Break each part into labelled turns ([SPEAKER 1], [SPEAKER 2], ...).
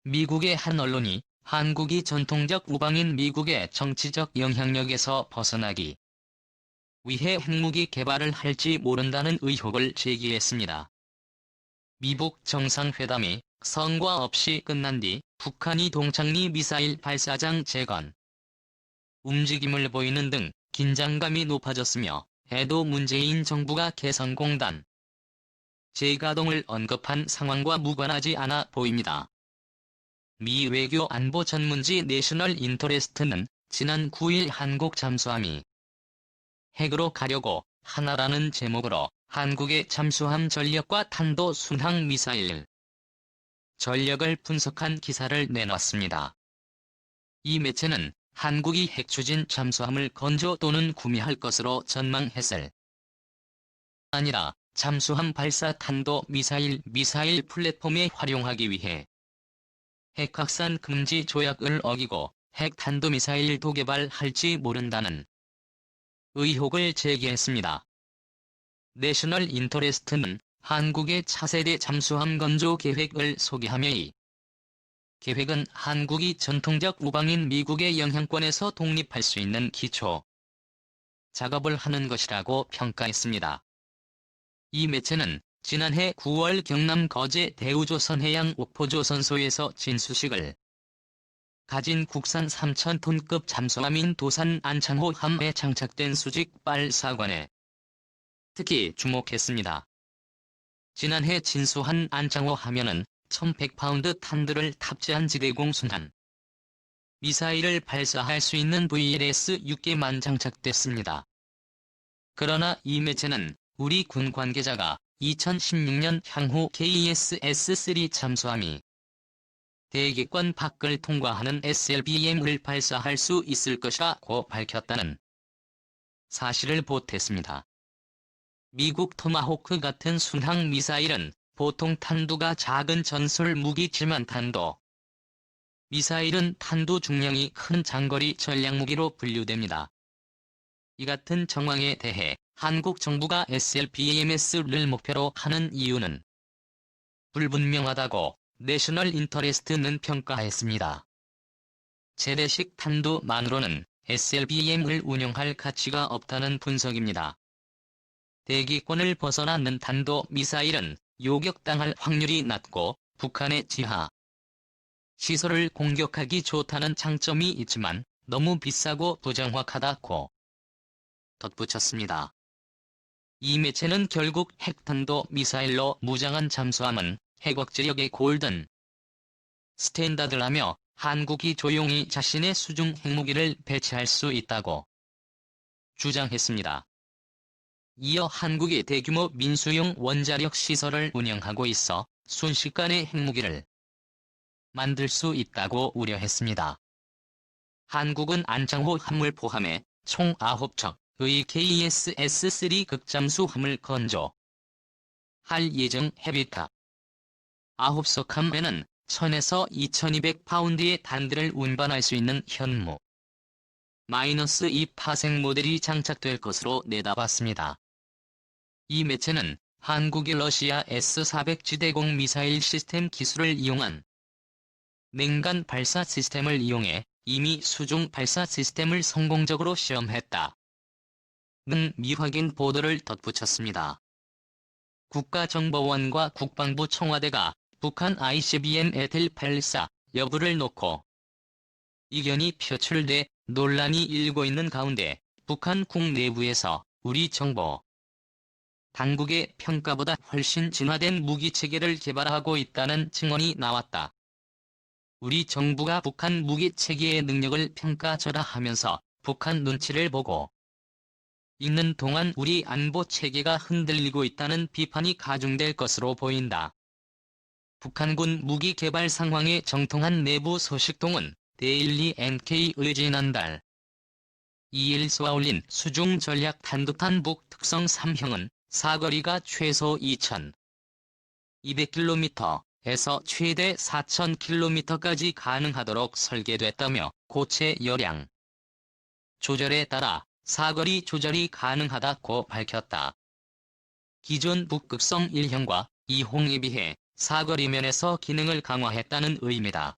[SPEAKER 1] 미국의 한 언론이 한국이 전통적 우방인 미국의 정치적 영향력에서 벗어나기 위해 핵무기 개발을 할지 모른다는 의혹을 제기했습니다. 미북 정상회담이 성과 없이 끝난 뒤 북한이 동창리 미사일 발사장 재건 움직임을 보이는 등 긴장감이 높아졌으며 에도 문재인 정부가 개성공단 재가동을 언급한 상황과 무관하지 않아 보입니다. 미 외교 안보 전문지 내셔널 인터레스트는 지난 9일 한국 잠수함이 핵으로 가려고 하나라는 제목으로 한국의 잠수함 전력과 탄도 순항 미사일 전력을 분석한 기사를 내놨습니다. 이 매체는 한국이 핵추진 잠수함을 건조 또는 구매할 것으로 전망했을 아니라 잠수함 발사 탄도 미사일 플랫폼에 활용하기 위해 핵 확산 금지 조약을 어기고 핵 탄도미사일 도개발할지 모른다는 의혹을 제기했습니다. 내셔널 인터레스트는 한국의 차세대 잠수함 건조 계획을 소개하며 이 계획은 한국이 전통적 우방인 미국의 영향권에서 독립할 수 있는 기초 작업을 하는 것이라고 평가했습니다. 이 매체는 지난해 9월 경남 거제 대우조선해양 옥포조선소에서 진수식을 가진 국산 3,000톤급 잠수함인 도산 안창호함에 장착된 수직 발사관에 특히 주목했습니다. 지난해 진수한 안창호 하면은 1,100파운드 탄두를 탑재한 지대공 순환 미사일을 발사할 수 있는 VLS-6개만 장착됐습니다. 그러나 이 매체는 우리 군 관계자가 2016년 향후 KES-S3 잠수함이 대기권 밖을 통과하는 SLBM을 발사할 수 있을 것이라고 밝혔다는 사실을 보탰습니다. 미국 토마호크 같은 순항 미사일은 보통 탄두가 작은 전술 무기지만 탄도 미사일은 탄두 중량이 큰 장거리 전략무기로 분류됩니다. 이 같은 정황에 대해 한국 정부가 SLBMS를 목표로 하는 이유는 불분명하다고 내셔널 인터레스트는 평가했습니다. 재래식 탄두만으로는 SLBM을 운용할 가치가 없다는 분석입니다. 대기권을 벗어나는 탄도 미사일은 요격당할 확률이 낮고 북한의 지하 시설을 공격하기 좋다는 장점이 있지만 너무 비싸고 부정확하다고 덧붙였습니다. 이 매체는 결국 핵탄도 미사일로 무장한 잠수함은 핵억제력의 골든 스탠다드라며 한국이 조용히 자신의 수중 핵무기를 배치할 수 있다고 주장했습니다. 이어 한국이 대규모 민수용 원자력 시설을 운영하고 있어 순식간에 핵무기를 만들 수 있다고 우려했습니다. 한국은 안창호 함을 포함해 총 9척의 KES-S3 극잠수함을 건조할 예정 헤비타 9석 함에는 1,000에서 2,200파운드의 단들을 운반할 수 있는 현무 -2 파생 모델이 장착될 것으로 내다봤습니다. 이 매체는 한국이 러시아 S-400 지대공 미사일 시스템 기술을 이용한 냉간 발사 시스템을 이용해 이미 수중 발사 시스템을 성공적으로 시험했다 는 미확인 보도를 덧붙였습니다. 국가정보원과 국방부 청와대가 북한 ICBM 에텔 발사 여부를 놓고 이견이 표출돼 논란이 일고 있는 가운데 북한국 내부에서 우리 정보 당국의 평가보다 훨씬 진화된 무기체계를 개발하고 있다는 증언이 나왔다. 우리 정부가 북한 무기체계의 능력을 평가절하하면서 북한 눈치를 보고 있는 동안 우리 안보체계가 흔들리고 있다는 비판이 가중될 것으로 보인다. 북한군 무기 개발 상황에 정통한 내부 소식통은 데일리 NK의 지난달 2일 쏘아올린 수중 전략 탄도탄 북특성 3형은 사거리가 최소 2,200km에서 최대 4,000km까지 가능하도록 설계됐다며 고체 열량 조절에 따라 사거리 조절이 가능하다고 밝혔다. 기존 북극성 1형과 2홍에 비해 사거리 면에서 기능을 강화했다는 의미다.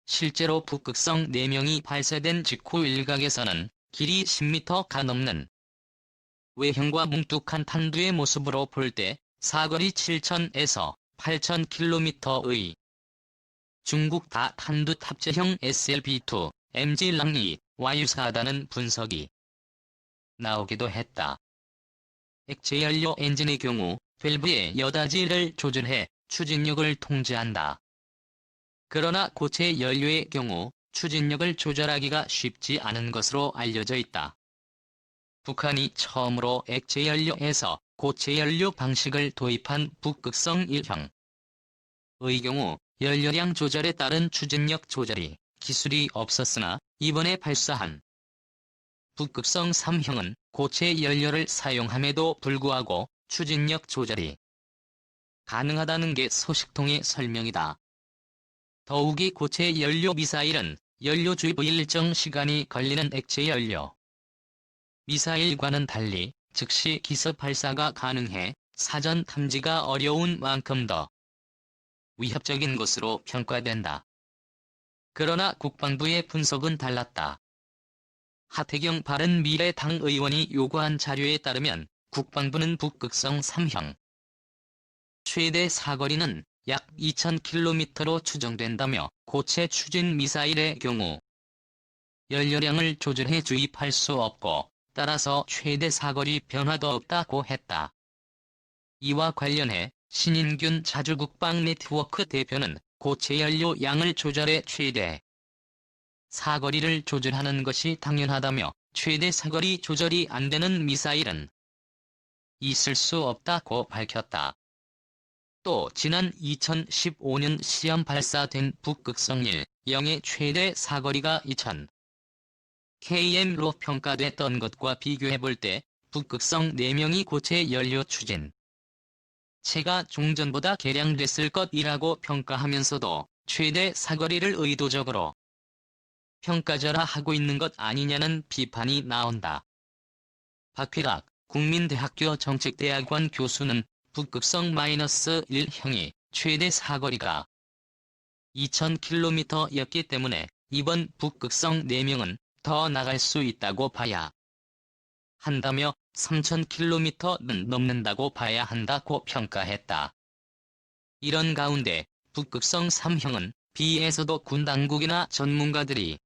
[SPEAKER 1] 실제로 북극성 4명이 발사된 직후 일각에서는 길이 10m가 넘는 외형과 뭉툭한 탄두의 모습으로 볼 때 사거리 7,000에서 8,000km의 중국 다탄두 탑재형 SLB-2 MG-랑리와 유사하다는 분석이 나오기도 했다. 액체연료 엔진의 경우 밸브의 여다지를 조절해 추진력을 통제한다. 그러나 고체 연료의 경우 추진력을 조절하기가 쉽지 않은 것으로 알려져 있다. 북한이 처음으로 액체연료에서 고체연료 방식을 도입한 북극성 1형의 경우 연료량 조절에 따른 추진력 조절이 기술이 없었으나 이번에 발사한 북극성 3형은 고체 연료를 사용함에도 불구하고 추진력 조절이 가능하다는 게 소식통의 설명이다. 더욱이 고체 연료 미사일은 연료 주입의 일정 시간이 걸리는 액체 연료 미사일과는 달리 즉시 기습 발사가 가능해 사전 탐지가 어려운 만큼 더 위협적인 것으로 평가된다. 그러나 국방부의 분석은 달랐다. 하태경 바른미래당 의원이 요구한 자료에 따르면 국방부는 북극성 3형 최대 사거리는 약 2,000km로 추정된다며 고체 추진 미사일의 경우 연료량을 조절해 주입할 수 없고 따라서 최대 사거리 변화도 없다고 했다. 이와 관련해 신인균 자주국방네트워크 대표는 고체 연료 양을 조절해 최대 사거리를 조절하는 것이 당연하다며 최대 사거리 조절이 안 되는 미사일은 있을 수 없다고 밝혔다. 또 지난 2015년 시험 발사된 북극성 1형의 최대 사거리가 2,000km로 평가됐던 것과 비교해볼 때 북극성 4명이 고체 연료 추진 체가 종전보다 개량됐을 것이라고 평가하면서도 최대 사거리를 의도적으로 평가절하하고 있는 것 아니냐는 비판이 나온다. 박회락 국민대학교 정책대학원 교수는 북극성 -1형이 최대 사거리가 2,000km였기 때문에 이번 북극성 4명은 더 나갈 수 있다고 봐야 한다며 3,000km는 넘는다고 봐야 한다고 평가했다. 이런 가운데 북극성 3형은 비에서도 군 당국이나 전문가들이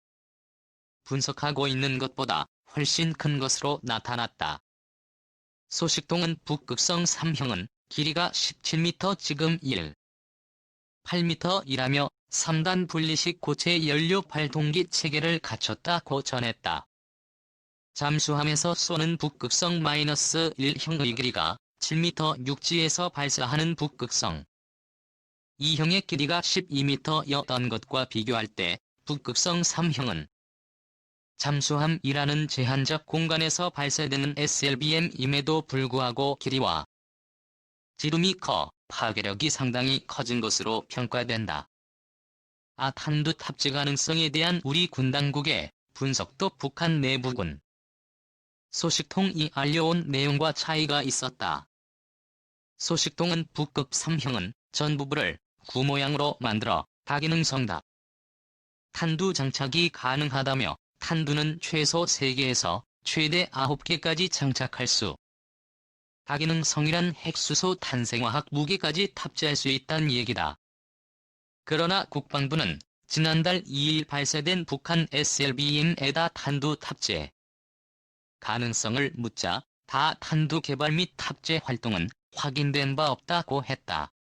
[SPEAKER 1] 분석하고 있는 것보다 훨씬 큰 것으로 나타났다. 소식통은 북극성 3형은 길이가 17m 지금 8m이라며 3단 분리식 고체 연료 발동기 체계를 갖췄다고 전했다. 잠수함에서 쏘는 북극성 -1형의 길이가 7m 육지에서 발사하는 북극성 2형의 길이가 12m였던 것과 비교할 때 북극성 3형은 잠수함이라는 제한적 공간에서 발사되는 SLBM임에도 불구하고 길이와 지름이 커 파괴력이 상당히 커진 것으로 평가된다. 탄두 탑재 가능성에 대한 우리 군 당국의 분석도 북한 내부군 소식통이 알려온 내용과 차이가 있었다. 소식통은 북극 3형은 전부부를 구 모양으로 만들어 다기능성 탄두 장착이 가능하다며 탄두는 최소 3개에서 최대 9개까지 장착할 수 다기능성이란 핵수소 탄생화학 무기까지 탑재할 수 있다는 얘기다. 그러나 국방부는 지난달 2일 발사된 북한 SLBM에다 탄두 탑재 가능성을 묻자 탄두 개발 및 탑재 활동은 확인된 바 없다고 했다.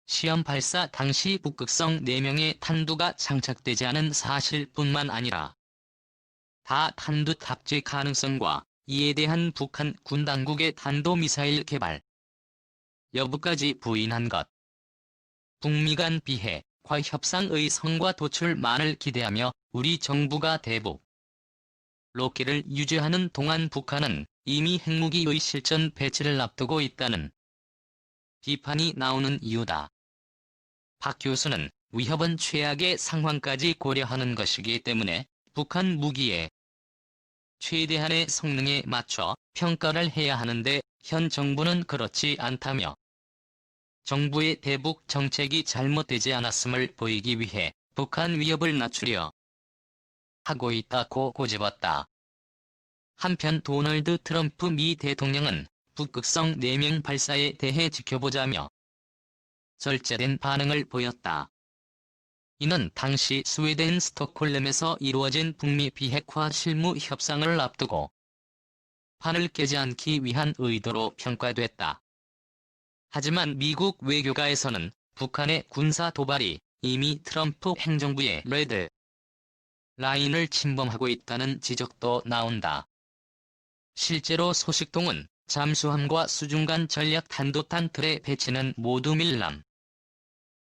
[SPEAKER 1] 시험 발사 당시 북극성 4명의 탄두가 장착되지 않은 사실뿐만 아니라 탄두 탑재 가능성과 이에 대한 북한 군 당국의 탄도미사일 개발 여부까지 부인한 것. 북미 간 비핵화 협상의 성과 도출만을 기대하며 우리 정부가 대북 로켓을 유지하는 동안 북한은 이미 핵무기의 실전 배치를 앞두고 있다는 비판이 나오는 이유다. 박 교수는 위협은 최악의 상황까지 고려하는 것이기 때문에 북한 무기의 최대한의 성능에 맞춰 평가를 해야 하는데 현 정부는 그렇지 않다며 정부의 대북 정책이 잘못되지 않았음을 보이기 위해 북한 위협을 낮추려 하고 있다고 꼬집었다. 한편 도널드 트럼프 미 대통령은 북극성 4명 발사에 대해 지켜보자며 절제된 반응을 보였다. 이는 당시 스웨덴 스톡홀름에서 이루어진 북미 비핵화 실무 협상을 앞두고 판을 깨지 않기 위한 의도로 평가됐다. 하지만 미국 외교가에서는 북한의 군사 도발이 이미 트럼프 행정부의 레드 라인을 침범하고 있다는 지적도 나온다. 실제로 소식통은 잠수함과 수중간 전략 탄도탄 틀의 배치는 모두 밀람,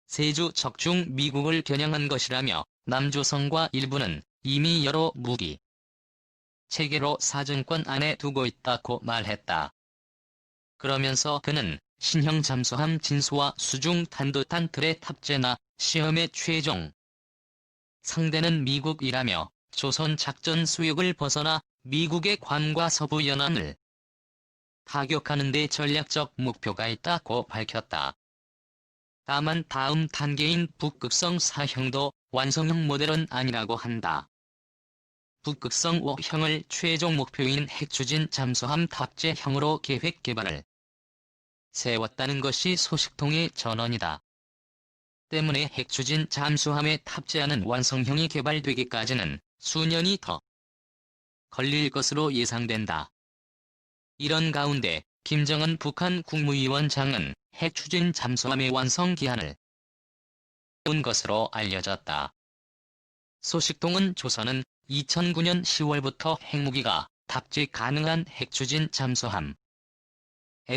[SPEAKER 1] 세주 적중 미국을 겨냥한 것이라며 남조선과 일부는 이미 여러 무기 체계로 사정권 안에 두고 있다고 말했다. 그러면서 그는 신형 잠수함 진수와 수중 탄도탄 틀의 탑재나 시험의 최종 상대는 미국이라며 조선 작전 수역을 벗어나 미국의 괌과 서부 연안을 타격하는 데 전략적 목표가 있다고 밝혔다. 다만 다음 단계인 북극성 4형도 완성형 모델은 아니라고 한다. 북극성 5형을 최종 목표인 핵추진 잠수함 탑재형으로 계획 개발을 세웠다는 것이 소식통의 전언이다. 때문에 핵추진 잠수함에 탑재하는 완성형이 개발되기까지는 수년이 더 걸릴 것으로 예상된다. 이런 가운데 김정은 북한 국무위원장은 핵추진 잠수함의 완성 기한을 세운 것으로 알려졌다. 소식통은 조선은 2009년 10월부터 핵무기가 탑재 가능한 핵추진 잠수함에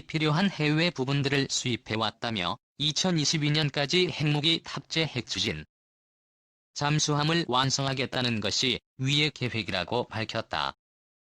[SPEAKER 1] 필요한 해외 부분들을 수입해왔다며 2022년까지 핵무기 탑재 핵추진 잠수함을 완성하겠다는 것이 위의 계획이라고 밝혔다.